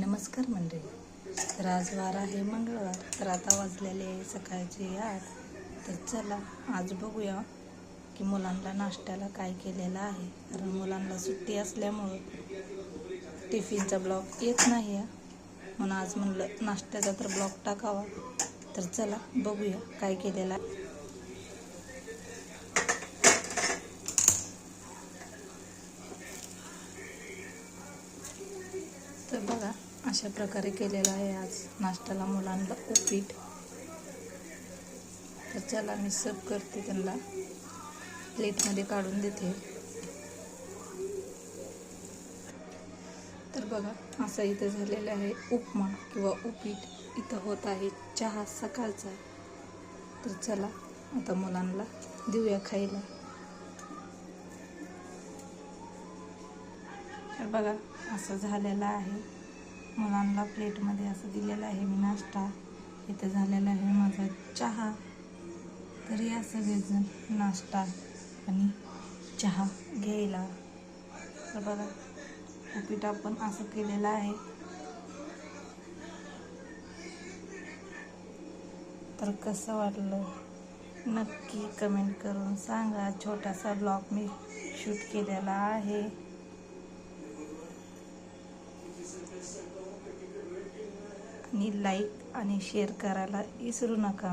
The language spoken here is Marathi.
नमस्कार मंडळी. तर आज वार आहे मंगळवार. तर आता वाजलेले आहे सकाळचे 8. तर चला आज बघूया की मुलांना नाश्त्याला काय केलेलं आहे. कारण मुलांना सुट्टी असल्यामुळं टिफिनचा ब्लॉग येत नाही आहे, म्हणून आज म्हणलं नाश्त्याचा तर ब्लॉग टाकावा. तर चला बघूया काय केलेलं आहे. तर बघा अशा प्रकारे केलेलं आहे आज नाश्त्याला मुलांना उपीट. तर चला मी सर्व करते, त्यांना प्लेटमध्ये काढून देते. तर बघा असं इथं झालेलं आहे उपमा किंवा उपीट. इथं होत आहे चहा सकाळचा. तर चला आता मुलांना देऊया खायला. तर बघा असं झालेलं आहे, मुलांना प्लेटमध्ये असं दिलेलं आहे मी नाश्ता. इथं झालेला आहे माझा चहा. तर या सगळेजण नाश्ता आणि चहा घ्यायला. तर बघा उपीट आपण असं केलेलं आहे. तर कसं वाटलं नक्की कमेंट करून सांगा. छोटासा ब्लॉग मी शूट केलेला आहे. आणि लाईक आणि शेअर करायला विसरू नका.